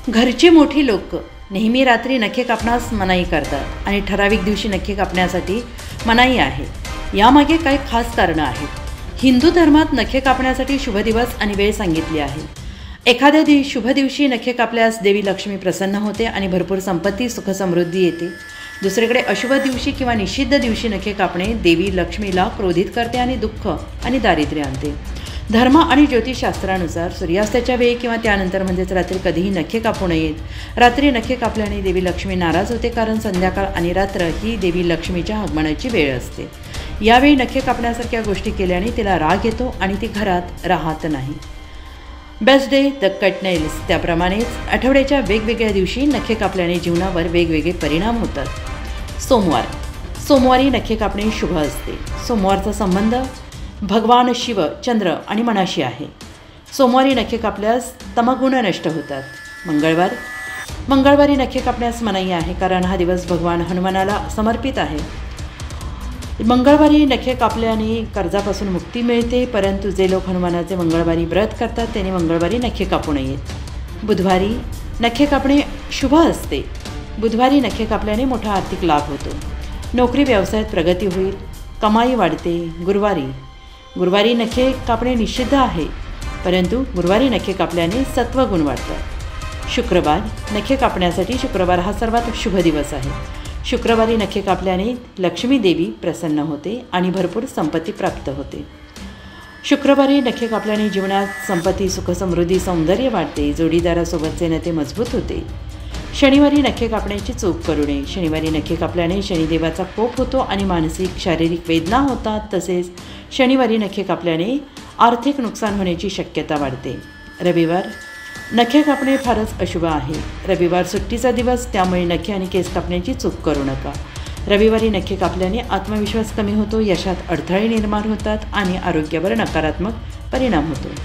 घरची मोठी लोक नेहमी रात्री नखे कापण्यास मनाई करतात आणि ठराविक दिवशी नखे कापण्यासाठी मनाई आहे. यामागे काही खास कारणं आहेत. हिंदू धर्मात नखे कापण्यासाठी शुभ दिवस आणि वेळ सांगितली आहे. एखाद्या शुभ दिवशी नखे कापल्यास देवी लक्ष्मी प्रसन्न होते आणि भरपूर संपत्ती सुख समृद्धी येते. दुसरीकडे अशुभ दिवशी किंवा निषिद्ध दिवशी नखे कापणे देवी लक्ष्मीला क्रोधित करते आणि दुःख आणि दारिद्र्य आणते. धर्म आणि ज्योतिषशास्त्रानुसार सूर्यास्ताच्या वेळी किंवा त्यानंतर म्हणजेच रात्री कधीही नखे कापू नयेत. रात्री नखे कापल्याने देवी लक्ष्मी नाराज होते, कारण संध्याकाळ आणि रात्र ही देवी लक्ष्मीच्या आगमनाची वेळ असते. यावेळी नखे कापण्यासारख्या गोष्टी केल्याने तिला राग येतो आणि ती घरात राहत नाही. Best day the cut nails. त्याप्रमाणेच आठवड्याच्या वेगवेगळ्या दिवशी नखे कापल्याने जीवनावर वेगवेगळे परिणाम होतात. सोमवार. सोमवारी नखे कापणे शुभ असते. सोमवारचा संबंध भगवान शिव, चंद्र आणि मनाशी आहे. सोमवारी नखे कापल्यास तमगुण नष्ट होतात. मंगळवार. मंगळवारी नखे कापण्यास मनाई आहे, कारण हा दिवस भगवान हनुमानाला समर्पित आहे. मंगळवारी नखे कापल्याने कर्जापासून मुक्ती मिळते, परंतु जे लोक हनुमानाचे मंगळवारी व्रत करतात त्यांनी मंगळवारी नखे कापू नयेत. बुधवारी नखे कापणे शुभ असते. बुधवारी नखे कापल्याने मोठा आर्थिक लाभ होतो. नोकरी व्यवसायात प्रगती होईल, कमाई वाढते. गुरुवारी नखे कापणे निषिद्ध आहे, परंतु गुरुवारी नखे कापल्याने सत्वगुण वाढतात. शुक्रवार. नखे कापण्यासाठी शुक्रवार हा सर्वात शुभ दिवस आहे. शुक्रवारी नखे कापल्याने लक्ष्मी देवी प्रसन्न होते आणि भरपूर संपत्ती प्राप्त होते. शुक्रवारी नखे कापल्याने जीवनात संपत्ती, सुख, समृद्धी, सौंदर्य वाढते. जोडीदारासोबतचे नाते मजबूत होते. शनिवारी नखे कापण्याची चूक करू नये. शनिवारी नखे कापल्याने शनिदेवाचा कोप होतो आणि मानसिक शारीरिक वेदना होतात. तसेच शनिवारी नखे कापल्याने आर्थिक नुकसान होण्याची शक्यता वाढते. रविवार. नखे कापणे फारच अशुभ आहे. रविवार सुट्टीचा दिवस, त्यामुळे नखे आणि केस कापण्याची चूक करू नका. रविवारी नखे कापल्याने आत्मविश्वास कमी होतो, यशात अडथळे निर्माण होतात आणि आरोग्यावर नकारात्मक परिणाम होतो.